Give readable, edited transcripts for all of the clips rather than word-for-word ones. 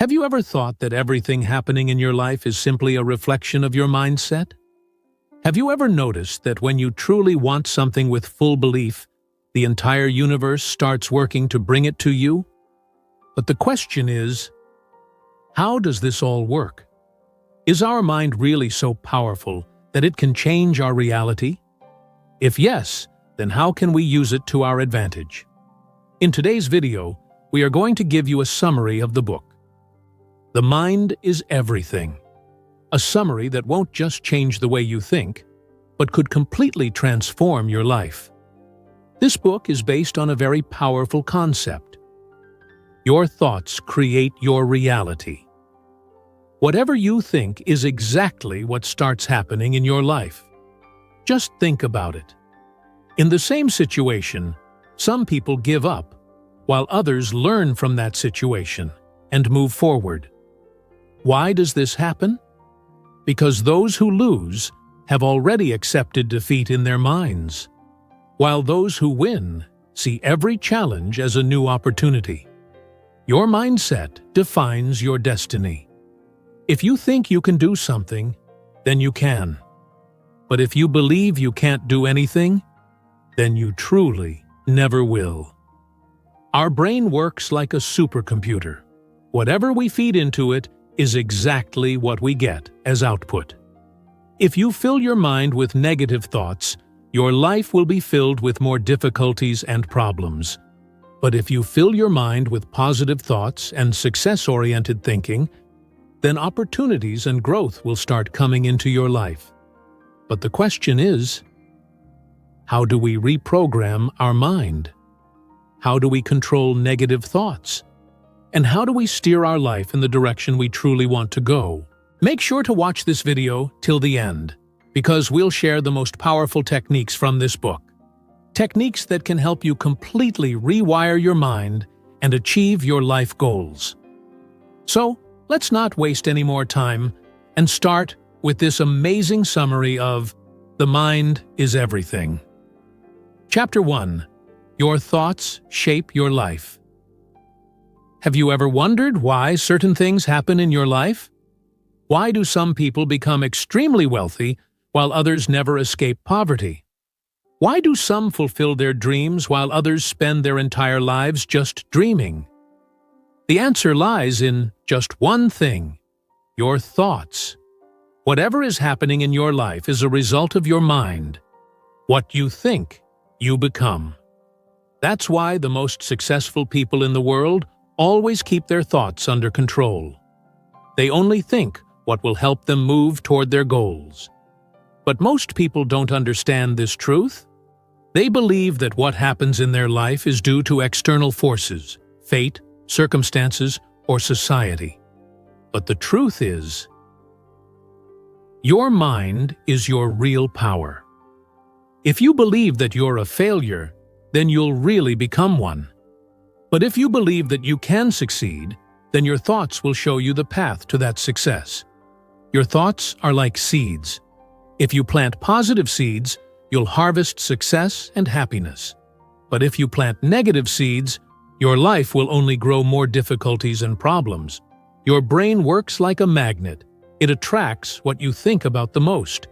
Have you ever thought that everything happening in your life is simply a reflection of your mindset? Have you ever noticed that when you truly want something with full belief, the entire universe starts working to bring it to you? But the question is, how does this all work? Is our mind really so powerful that it can change our reality? If yes, then how can we use it to our advantage? In today's video, we are going to give you a summary of the book. The Mind is Everything. A summary that won't just change the way you think, but could completely transform your life. This book is based on a very powerful concept. Your thoughts create your reality. Whatever you think is exactly what starts happening in your life. Just think about it. In the same situation, some people give up, while others learn from that situation and move forward. Why does this happen? Because those who lose have already accepted defeat in their minds, while those who win see every challenge as a new opportunity. Your mindset defines your destiny. If you think you can do something, then you can. But if you believe you can't do anything, then you truly never will. Our brain works like a supercomputer. Whatever we feed into it is exactly what we get as output. If you fill your mind with negative thoughts, your life will be filled with more difficulties and problems. But if you fill your mind with positive thoughts and success-oriented thinking, then opportunities and growth will start coming into your life. But the question is, how do we reprogram our mind? How do we control negative thoughts? And how do we steer our life in the direction we truly want to go? Make sure to watch this video till the end, because we'll share the most powerful techniques from this book. Techniques that can help you completely rewire your mind and achieve your life goals. So, let's not waste any more time and start with this amazing summary of The Mind is Everything. Chapter 1. Your Thoughts Shape Your Life. Have you ever wondered why certain things happen in your life? Why do some people become extremely wealthy while others never escape poverty? Why do some fulfill their dreams while others spend their entire lives just dreaming? The answer lies in just one thing: your thoughts. Whatever is happening in your life is a result of your mind. What you think, you become. That's why the most successful people in the world always keep their thoughts under control. They only think what will help them move toward their goals. But most people don't understand this truth. They believe that what happens in their life is due to external forces, fate, circumstances, or society. But the truth is, your mind is your real power. If you believe that you're a failure, then you'll really become one. But if you believe that you can succeed, then your thoughts will show you the path to that success. Your thoughts are like seeds. If you plant positive seeds, you'll harvest success and happiness. But if you plant negative seeds, your life will only grow more difficulties and problems. Your brain works like a magnet. It attracts what you think about the most.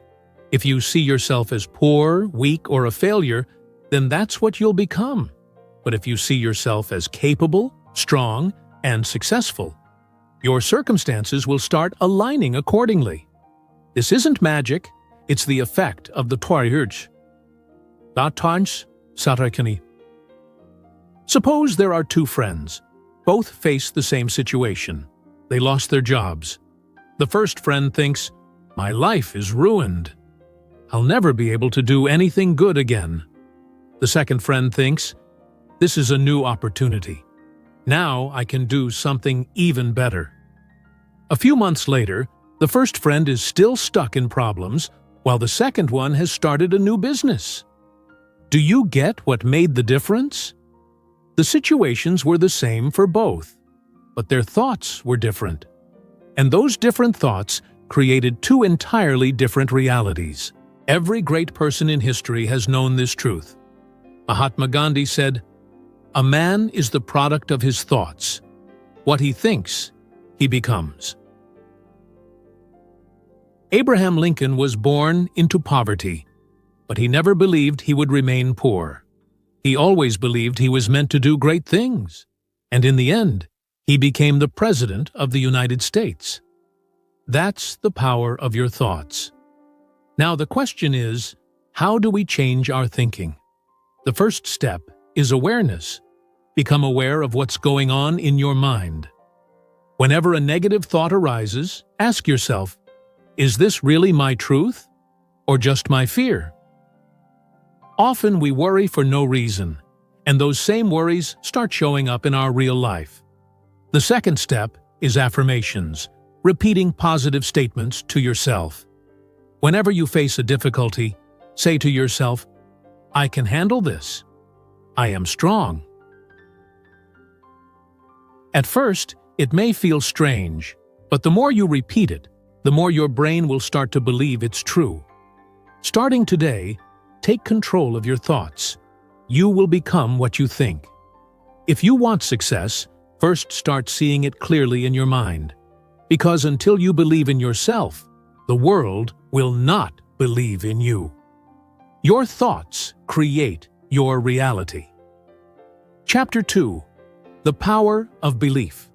If you see yourself as poor, weak, or a failure, then that's what you'll become. But if you see yourself as capable, strong, and successful, your circumstances will start aligning accordingly. This isn't magic, it's the effect of the Toryurj. Suppose there are two friends. Both face the same situation. They lost their jobs. The first friend thinks, "My life is ruined. I'll never be able to do anything good again." The second friend thinks, "This is a new opportunity. Now I can do something even better." A few months later, the first friend is still stuck in problems, while the second one has started a new business. Do you get what made the difference? The situations were the same for both, but their thoughts were different. And those different thoughts created two entirely different realities. Every great person in history has known this truth. Mahatma Gandhi said, "A man is the product of his thoughts. What he thinks, he becomes. Abraham Lincoln was born into poverty, but he never believed he would remain poor. He always believed he was meant to do great things, and in the end, he became the President of the United States. That's the power of your thoughts. Now the question is, how do we change our thinking? The first step is awareness. Become aware of what's going on in your mind. Whenever a negative thought arises, ask yourself, is this really my truth, or just my fear? Often we worry for no reason, and those same worries start showing up in our real life. The second step is affirmations, repeating positive statements to yourself. Whenever you face a difficulty, say to yourself, I can handle this. I am strong. At first, it may feel strange, but the more you repeat it, the more your brain will start to believe it's true. Starting today, take control of your thoughts. You will become what you think. If you want success, first start seeing it clearly in your mind. Because until you believe in yourself, the world will not believe in you. Your thoughts create your reality. Chapter 2. The Power of Belief.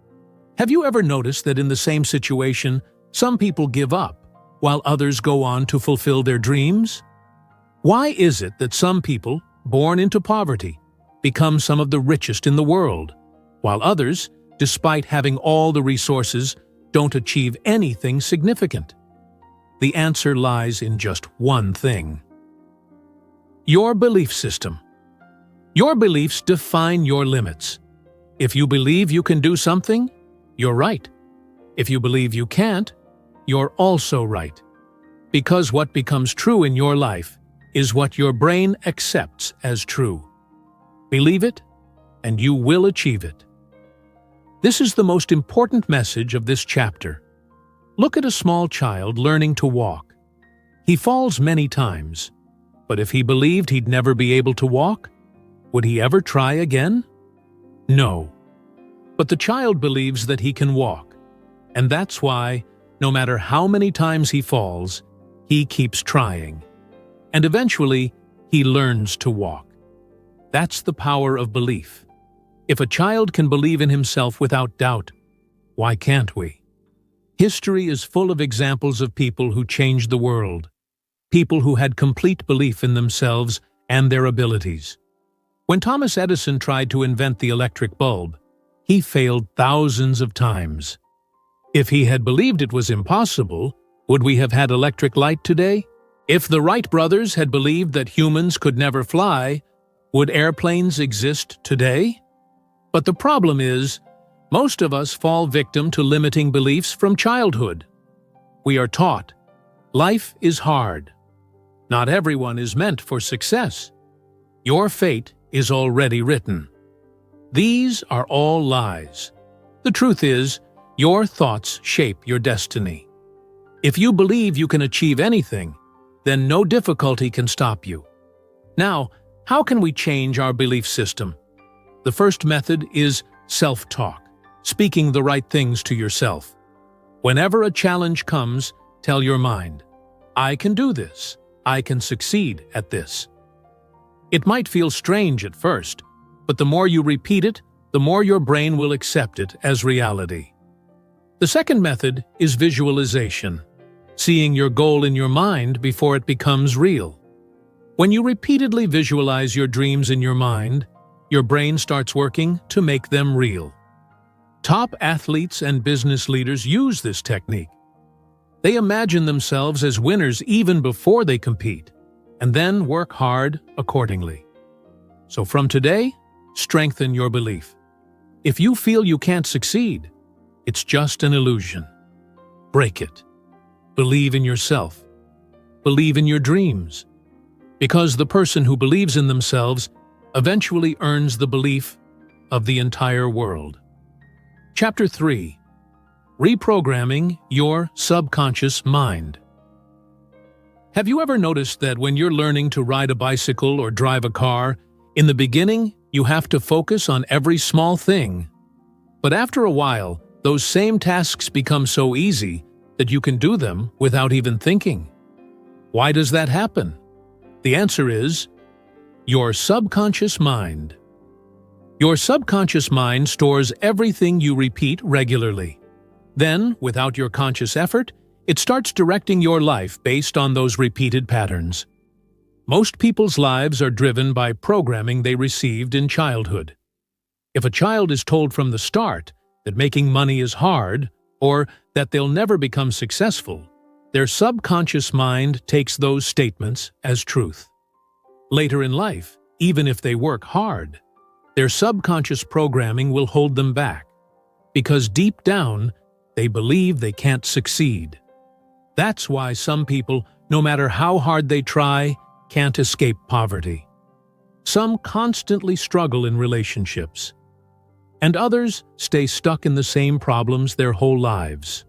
Have you ever noticed that in the same situation, some people give up, while others go on to fulfill their dreams? Why is it that some people, born into poverty, become some of the richest in the world, while others, despite having all the resources, don't achieve anything significant? The answer lies in just one thing. Your belief system. Your beliefs define your limits. If you believe you can do something, you're right. If you believe you can't, you're also right. Because what becomes true in your life is what your brain accepts as true. Believe it, and you will achieve it. This is the most important message of this chapter. Look at a small child learning to walk. He falls many times, but if he believed he'd never be able to walk, would he ever try again? No. But the child believes that he can walk, and that's why, no matter how many times he falls, he keeps trying. And eventually, he learns to walk. That's the power of belief. If a child can believe in himself without doubt, why can't we? History is full of examples of people who changed the world, people who had complete belief in themselves and their abilities. When Thomas Edison tried to invent the electric bulb, he failed thousands of times. If he had believed it was impossible, would we have had electric light today? If the Wright brothers had believed that humans could never fly, would airplanes exist today? But the problem is, most of us fall victim to limiting beliefs from childhood. We are taught, life is hard. Not everyone is meant for success. Your fate is already written. These are all lies. The truth is, your thoughts shape your destiny. If you believe you can achieve anything, then no difficulty can stop you. Now, how can we change our belief system? The first method is self-talk, speaking the right things to yourself. Whenever a challenge comes, tell your mind, I can do this. I can succeed at this. It might feel strange at first, but the more you repeat it, the more your brain will accept it as reality. The second method is visualization, seeing your goal in your mind before it becomes real. When you repeatedly visualize your dreams in your mind, your brain starts working to make them real. Top athletes and business leaders use this technique. They imagine themselves as winners even before they compete, and then work hard accordingly. So from today, strengthen your belief. If you feel you can't succeed, it's just an illusion. Break it. Believe in yourself. Believe in your dreams. Because the person who believes in themselves eventually earns the belief of the entire world. Chapter 3. Reprogramming your subconscious mind. Have you ever noticed that when you're learning to ride a bicycle or drive a car, in the beginning, you have to focus on every small thing? But after a while, those same tasks become so easy that you can do them without even thinking. Why does that happen? The answer is your subconscious mind. Your subconscious mind stores everything you repeat regularly. Then, without your conscious effort, it starts directing your life based on those repeated patterns. Most people's lives are driven by programming they received in childhood. If a child is told from the start that making money is hard, or that they'll never become successful, their subconscious mind takes those statements as truth. Later in life, even if they work hard, their subconscious programming will hold them back, because deep down, they believe they can't succeed. That's why some people, no matter how hard they try, can't escape poverty. Some constantly struggle in relationships, and others stay stuck in the same problems their whole lives.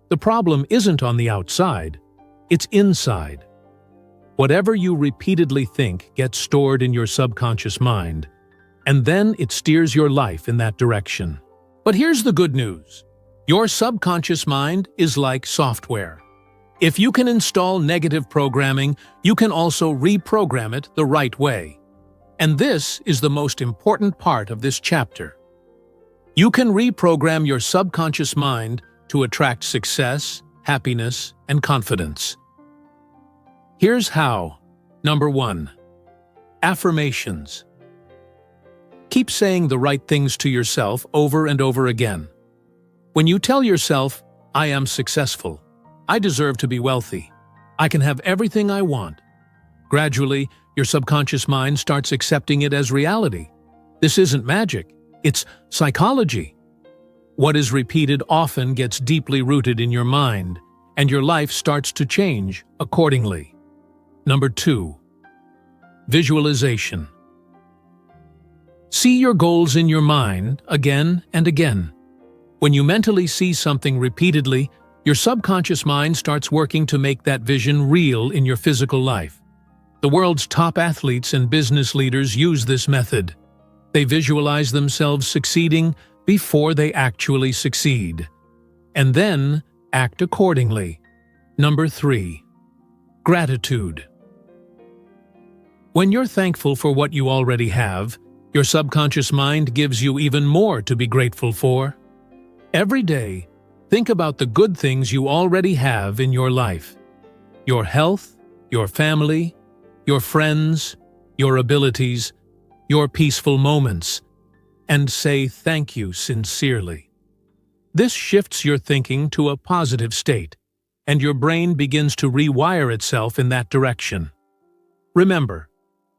The problem isn't on the outside, it's inside. Whatever you repeatedly think gets stored in your subconscious mind, and then it steers your life in that direction. But here's the good news. Your subconscious mind is like software. If you can install negative programming, you can also reprogram it the right way. And this is the most important part of this chapter. You can reprogram your subconscious mind to attract success, happiness, and confidence. Here's how. Number 1. Affirmations. Keep saying the right things to yourself over and over again. When you tell yourself, "I am successful," "I deserve to be wealthy," "I can have everything I want," gradually, your subconscious mind starts accepting it as reality. This isn't magic, it's psychology. What is repeated often gets deeply rooted in your mind, and your life starts to change accordingly. Number 2. Visualization. See your goals in your mind again and again. When you mentally see something repeatedly, your subconscious mind starts working to make that vision real in your physical life. The world's top athletes and business leaders use this method. They visualize themselves succeeding before they actually succeed, and then act accordingly. Number 3. Gratitude. When you're thankful for what you already have, your subconscious mind gives you even more to be grateful for. Every day, think about the good things you already have in your life. Your health, your family, your friends, your abilities, your peaceful moments, and say thank you sincerely. This shifts your thinking to a positive state, and your brain begins to rewire itself in that direction. Remember,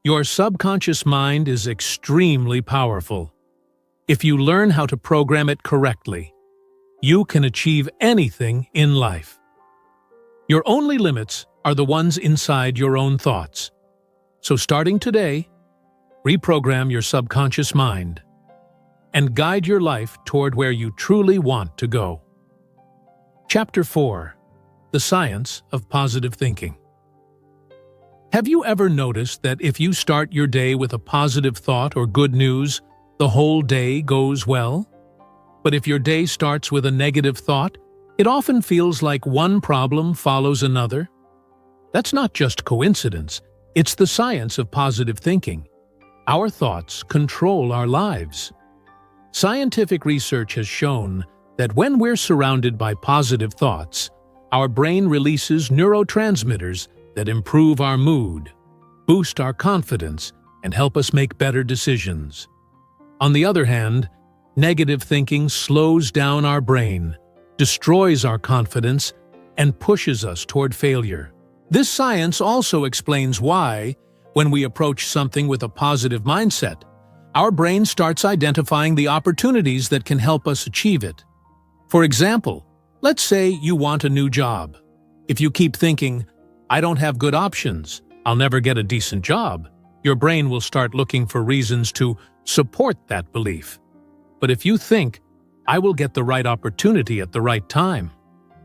your subconscious mind is extremely powerful. If you learn how to program it correctly, you can achieve anything in life. Your only limits are the ones inside your own thoughts. So starting today, reprogram your subconscious mind and guide your life toward where you truly want to go. Chapter 4. The Science of Positive Thinking. Have you ever noticed that if you start your day with a positive thought or good news, the whole day goes well? But if your day starts with a negative thought, it often feels like one problem follows another. That's not just coincidence, it's the science of positive thinking. Our thoughts control our lives. Scientific research has shown that when we're surrounded by positive thoughts, our brain releases neurotransmitters that improve our mood, boost our confidence, and help us make better decisions. On the other hand, negative thinking slows down our brain, destroys our confidence, and pushes us toward failure. This science also explains why, when we approach something with a positive mindset, our brain starts identifying the opportunities that can help us achieve it. For example, let's say you want a new job. If you keep thinking, "I don't have good options, I'll never get a decent job," your brain will start looking for reasons to support that belief. But if you think, "I will get the right opportunity at the right time,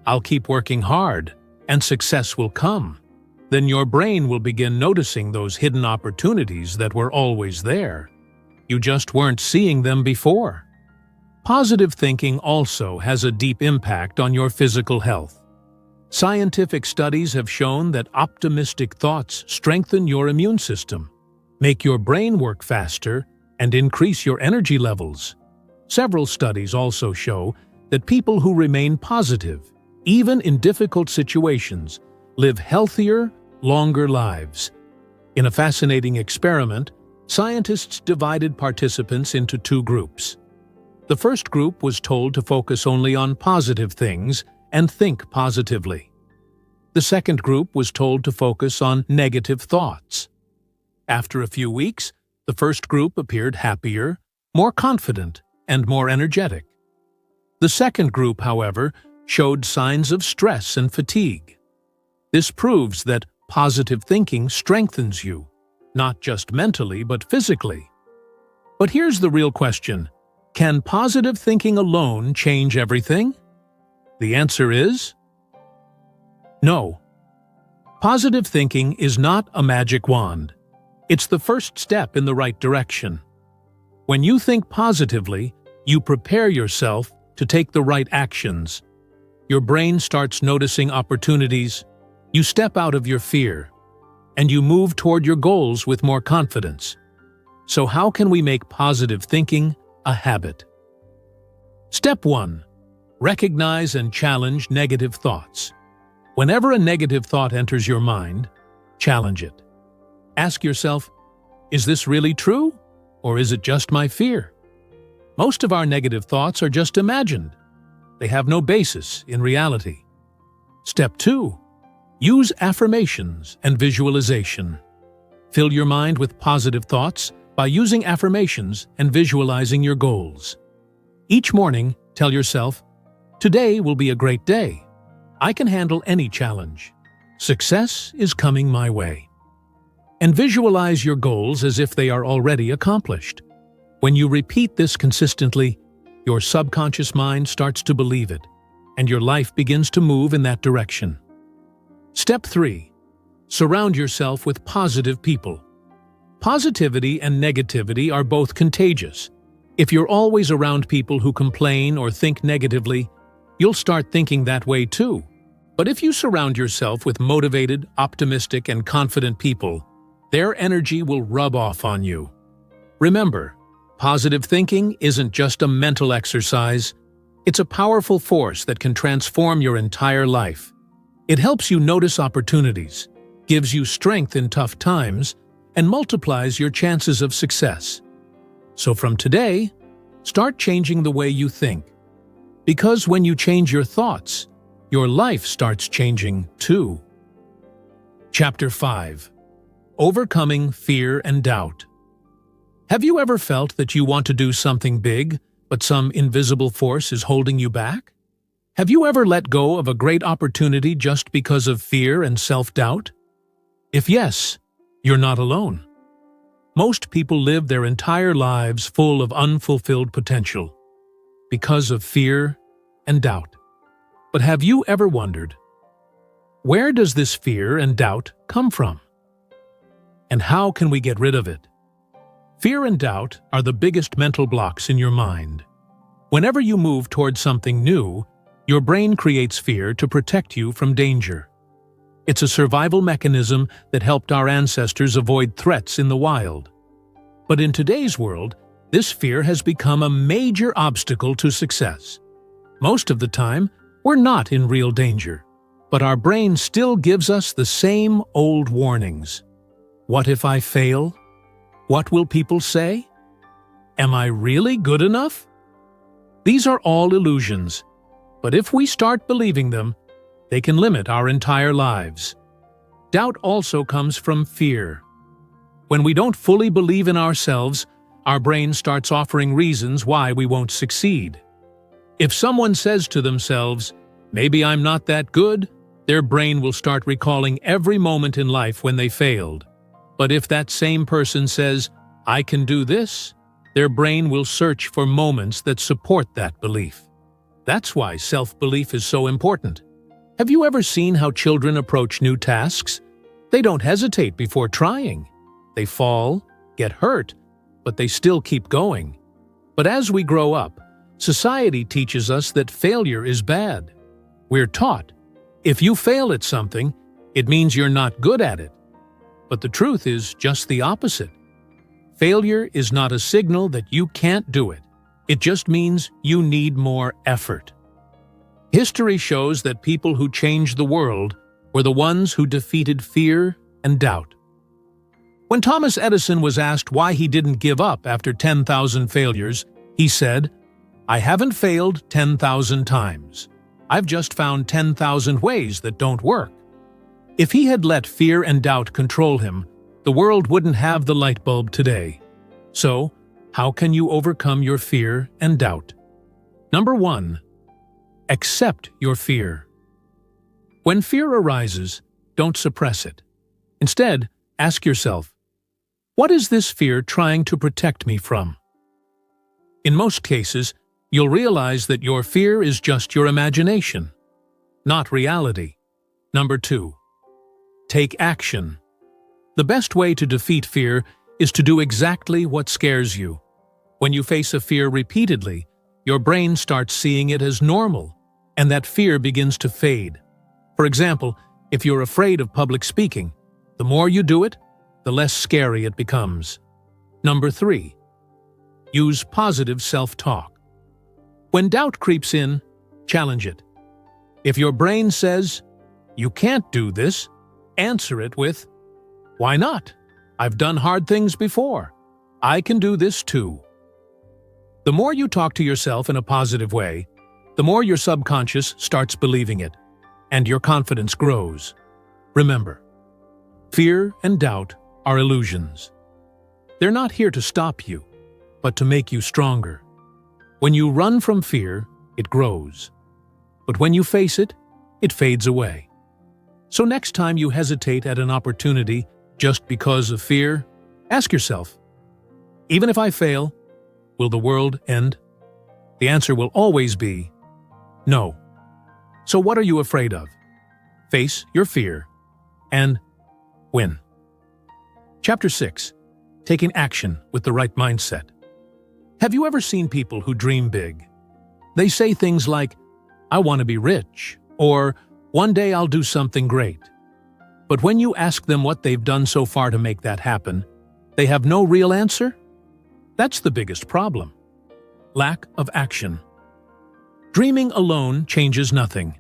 I'll keep working hard, and success will come," then your brain will begin noticing those hidden opportunities that were always there. You just weren't seeing them before. Positive thinking also has a deep impact on your physical health. Scientific studies have shown that optimistic thoughts strengthen your immune system, make your brain work faster, and increase your energy levels. Several studies also show that people who remain positive, even in difficult situations, live healthier, longer lives. In a fascinating experiment, scientists divided participants into two groups. The first group was told to focus only on positive things and think positively. The second group was told to focus on negative thoughts. After a few weeks, the first group appeared happier, more confident, and more energetic. The second group, however, showed signs of stress and fatigue. This proves that positive thinking strengthens you, not just mentally but physically. But here's the real question. Can positive thinking alone change everything? The answer is no. Positive thinking is not a magic wand. It's the first step in the right direction. When you think positively, you prepare yourself to take the right actions. Your brain starts noticing opportunities, you step out of your fear, and you move toward your goals with more confidence. So how can we make positive thinking a habit? Step 1. Recognize and challenge negative thoughts. Whenever a negative thought enters your mind, challenge it. Ask yourself, is this really true, or is it just my fear? Most of our negative thoughts are just imagined. They have no basis in reality. Step 2. Use affirmations and visualization. Fill your mind with positive thoughts by using affirmations and visualizing your goals. Each morning, tell yourself, today will be a great day. I can handle any challenge. Success is coming my way. And visualize your goals as if they are already accomplished. When you repeat this consistently, your subconscious mind starts to believe it, and your life begins to move in that direction. Step 3. Surround yourself with positive people. Positivity and negativity are both contagious. If you're always around people who complain or think negatively, you'll start thinking that way too. But if you surround yourself with motivated, optimistic, and confident people, their energy will rub off on you. Remember, positive thinking isn't just a mental exercise. It's a powerful force that can transform your entire life. It helps you notice opportunities, gives you strength in tough times, and multiplies your chances of success. So from today, start changing the way you think. Because when you change your thoughts, your life starts changing too. Chapter 5. Overcoming Fear and Doubt. Have you ever felt that you want to do something big, but some invisible force is holding you back? Have you ever let go of a great opportunity just because of fear and self-doubt? If yes, you're not alone. Most people live their entire lives full of unfulfilled potential because of fear and doubt. But have you ever wondered, where does this fear and doubt come from? And how can we get rid of it? Fear and doubt are the biggest mental blocks in your mind. Whenever you move towards something new, your brain creates fear to protect you from danger. It's a survival mechanism that helped our ancestors avoid threats in the wild. But in today's world, this fear has become a major obstacle to success. Most of the time, we're not in real danger, but our brain still gives us the same old warnings. What if I fail? What will people say? Am I really good enough? These are all illusions, but if we start believing them, they can limit our entire lives. Doubt also comes from fear. When we don't fully believe in ourselves, our brain starts offering reasons why we won't succeed. If someone says to themselves, "Maybe I'm not that good," their brain will start recalling every moment in life when they failed. But if that same person says, "I can do this," their brain will search for moments that support that belief. That's why self-belief is so important. Have you ever seen how children approach new tasks? They don't hesitate before trying. They fall, get hurt, but they still keep going. But as we grow up, Society teaches us that failure is bad. We're taught, if you fail at something, it means you're not good at it. But the truth is just the opposite. Failure is not a signal that you can't do it. It just means you need more effort. History shows that people who changed the world were the ones who defeated fear and doubt. When Thomas Edison was asked why he didn't give up after 10,000 failures, he said, "I haven't failed 10,000 times. I've just found 10,000 ways that don't work." If he had let fear and doubt control him, the world wouldn't have the light bulb today. So, how can you overcome your fear and doubt? Number 1. Accept your fear. When fear arises, don't suppress it. Instead, ask yourself, what is this fear trying to protect me from? In most cases, you'll realize that your fear is just your imagination, not reality. Number 2. Take action. The best way to defeat fear is to do exactly what scares you. When you face a fear repeatedly, your brain starts seeing it as normal, and that fear begins to fade. For example, if you're afraid of public speaking, the more you do it, the less scary it becomes. Number 3. Use positive self-talk. When doubt creeps in, challenge it. If your brain says, "You can't do this," answer it with, "Why not? I've done hard things before. I can do this too." The more you talk to yourself in a positive way, the more your subconscious starts believing it, and your confidence grows. Remember, fear and doubt are illusions. They're not here to stop you, but to make you stronger. When you run from fear, it grows. But when you face it, it fades away. So next time you hesitate at an opportunity just because of fear, ask yourself, even if I fail, will the world end? The answer will always be no. So what are you afraid of? Face your fear and win. Chapter 6. Taking action with the right mindset. Have you ever seen people who dream big? They say things like, "I want to be rich," or "One day I'll do something great." But when you ask them what they've done so far to make that happen, they have no real answer? That's the biggest problem. Lack of action. Dreaming alone changes nothing.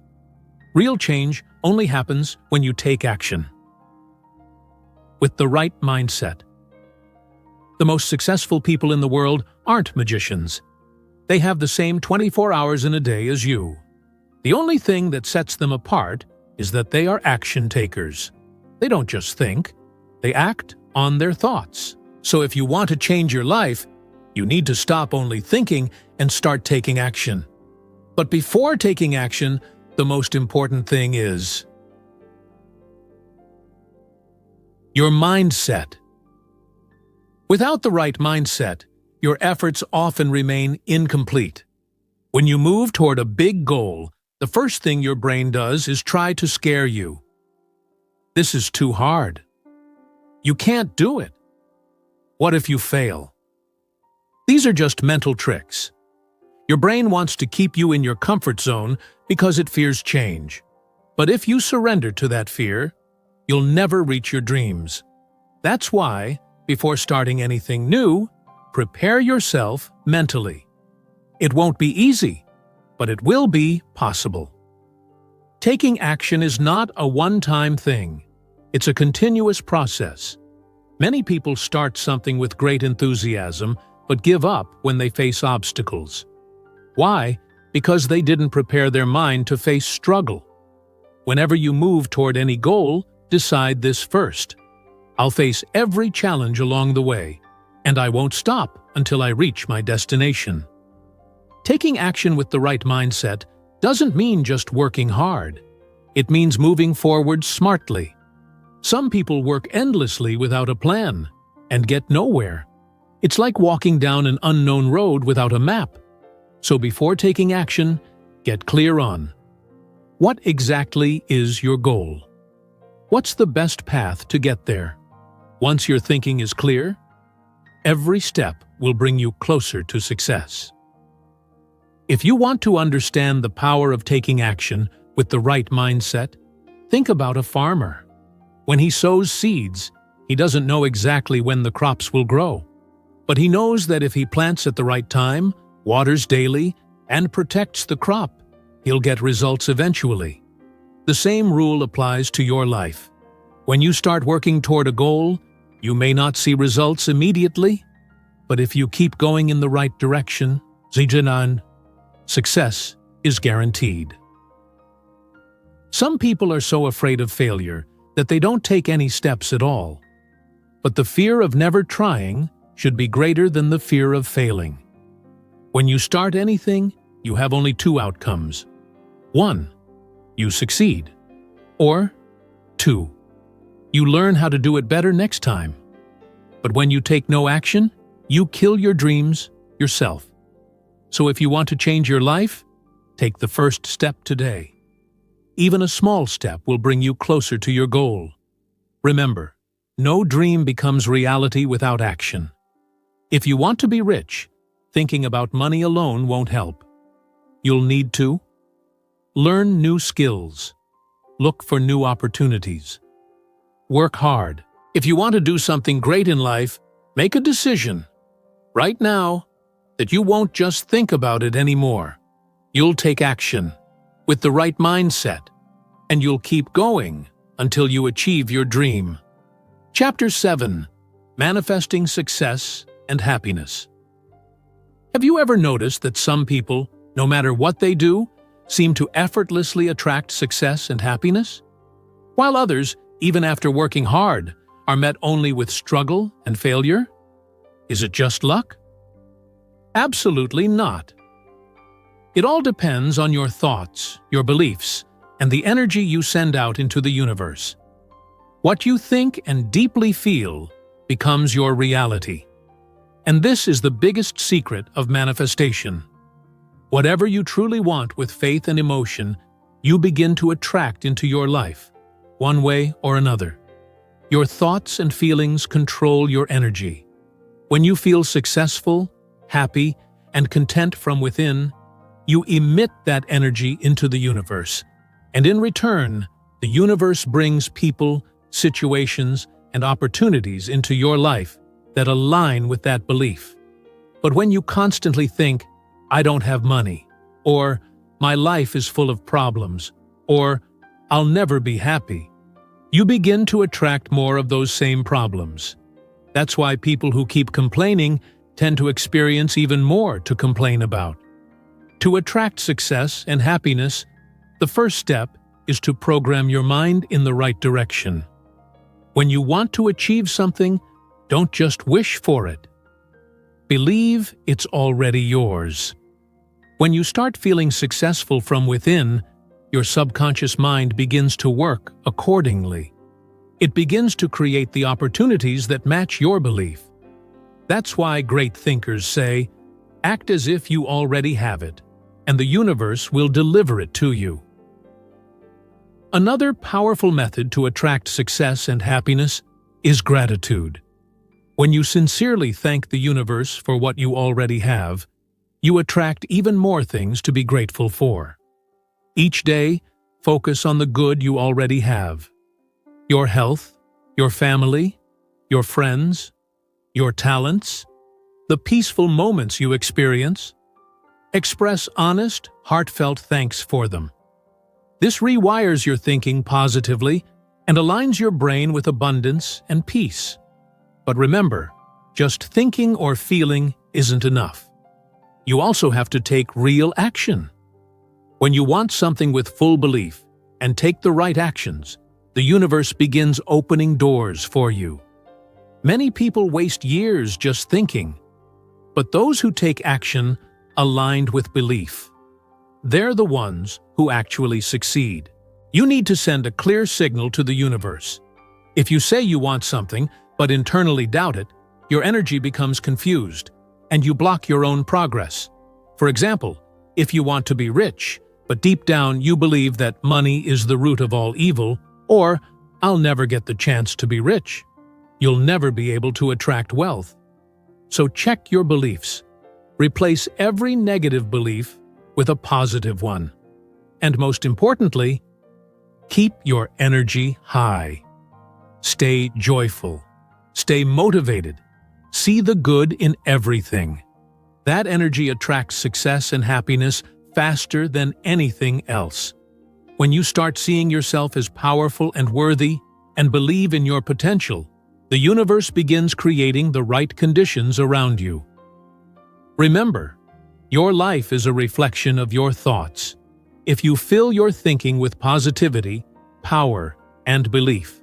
Real change only happens when you take action. With the right mindset. The most successful people in the world aren't magicians. They have the same 24 hours in a day as you. The only thing that sets them apart is that they are action takers. They don't just think, they act on their thoughts. So if you want to change your life, you need to stop only thinking and start taking action. But before taking action, the most important thing is your mindset. Without the right mindset, your efforts often remain incomplete. When you move toward a big goal, the first thing your brain does is try to scare you. This is too hard. You can't do it. What if you fail? These are just mental tricks. Your brain wants to keep you in your comfort zone because it fears change. But if you surrender to that fear, you'll never reach your dreams. That's why, before starting anything new, prepare yourself mentally. It won't be easy, but it will be possible. Taking action is not a one-time thing. It's a continuous process. Many people start something with great enthusiasm, but give up when they face obstacles. Why? Because they didn't prepare their mind to face struggle. Whenever you move toward any goal, decide this first. I'll face every challenge along the way, and I won't stop until I reach my destination. Taking action with the right mindset doesn't mean just working hard. It means moving forward smartly. Some people work endlessly without a plan and get nowhere. It's like walking down an unknown road without a map. So before taking action, get clear on what exactly is your goal. What's the best path to get there? Once your thinking is clear, every step will bring you closer to success. If you want to understand the power of taking action with the right mindset, think about a farmer. When he sows seeds, he doesn't know exactly when the crops will grow. But he knows that if he plants at the right time, waters daily, and protects the crop, he'll get results eventually. The same rule applies to your life. When you start working toward a goal, you may not see results immediately, but if you keep going in the right direction, success is guaranteed. Some people are so afraid of failure that they don't take any steps at all. But the fear of never trying should be greater than the fear of failing. When you start anything, you have only two outcomes. 1. You succeed. Or 2. You learn how to do it better next time. But when you take no action, you kill your dreams yourself. So if you want to change your life, take the first step today. Even a small step will bring you closer to your goal. Remember, no dream becomes reality without action. If you want to be rich, thinking about money alone won't help. You'll need to learn new skills, look for new opportunities, work hard. If you want to do something great in life, make a decision right now that you won't just think about it anymore. You'll take action with the right mindset, and you'll keep going until you achieve your dream. Chapter 7. Manifesting Success and Happiness. Have you ever noticed that some people, no matter what they do, seem to effortlessly attract success and happiness? While others, even after working hard, are met only with struggle and failure? Is it just luck? Absolutely not. It all depends on your thoughts, your beliefs, and the energy you send out into the universe. What you think and deeply feel becomes your reality. And this is the biggest secret of manifestation. Whatever you truly want with faith and emotion, you begin to attract into your life, one way or another. Your thoughts and feelings control your energy. When you feel successful, happy, and content from within, you emit that energy into the universe. And in return, the universe brings people, situations, and opportunities into your life that align with that belief. But when you constantly think, "I don't have money," or "My life is full of problems," or "I'll never be happy," you begin to attract more of those same problems. That's why people who keep complaining tend to experience even more to complain about. To attract success and happiness, the first step is to program your mind in the right direction. When you want to achieve something, don't just wish for it. Believe it's already yours. When you start feeling successful from within, your subconscious mind begins to work accordingly. It begins to create the opportunities that match your belief. That's why great thinkers say, act as if you already have it, and the universe will deliver it to you. Another powerful method to attract success and happiness is gratitude. When you sincerely thank the universe for what you already have, you attract even more things to be grateful for. Each day, focus on the good you already have. Your health, your family, your friends, your talents, the peaceful moments you experience. Express honest, heartfelt thanks for them. This rewires your thinking positively and aligns your brain with abundance and peace. But remember, just thinking or feeling isn't enough. You also have to take real action. When you want something with full belief and take the right actions, the universe begins opening doors for you. Many people waste years just thinking, but those who take action aligned with belief, they're the ones who actually succeed. You need to send a clear signal to the universe. If you say you want something, but internally doubt it, your energy becomes confused, and you block your own progress. For example, if you want to be rich, but deep down you believe that money is the root of all evil, or "I'll never get the chance to be rich," you'll never be able to attract wealth. So check your beliefs. Replace every negative belief with a positive one. And most importantly, keep your energy high. Stay joyful. Stay motivated. See the good in everything. That energy attracts success and happiness faster than anything else. When you start seeing yourself as powerful and worthy and believe in your potential, the universe begins creating the right conditions around you. Remember, your life is a reflection of your thoughts. If you fill your thinking with positivity, power, and belief,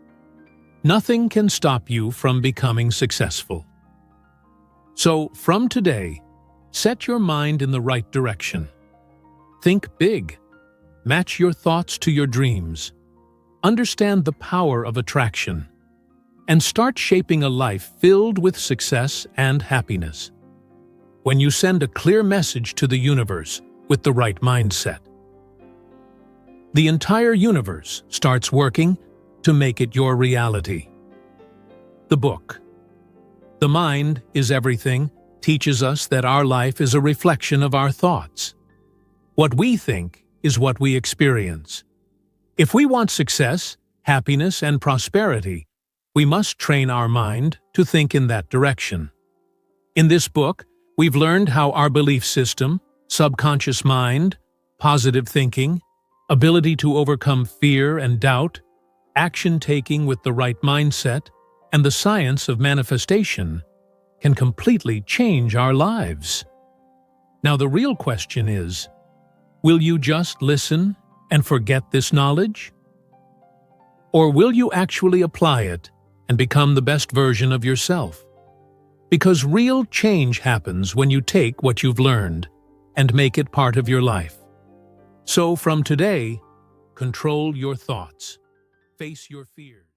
nothing can stop you from becoming successful. So, from today, set your mind in the right direction. Think big. Match your thoughts to your dreams. Understand the power of attraction. And start shaping a life filled with success and happiness. When you send a clear message to the universe with the right mindset, the entire universe starts working to make it your reality. The book, The Mind is Everything, teaches us that our life is a reflection of our thoughts. What we think is what we experience. If we want success, happiness, and prosperity, we must train our mind to think in that direction. In this book, we've learned how our belief system, subconscious mind, positive thinking, ability to overcome fear and doubt, action-taking with the right mindset, and the science of manifestation can completely change our lives. Now the real question is, will you just listen and forget this knowledge? Or will you actually apply it and become the best version of yourself? Because real change happens when you take what you've learned and make it part of your life. So from today, control your thoughts. Face your fears.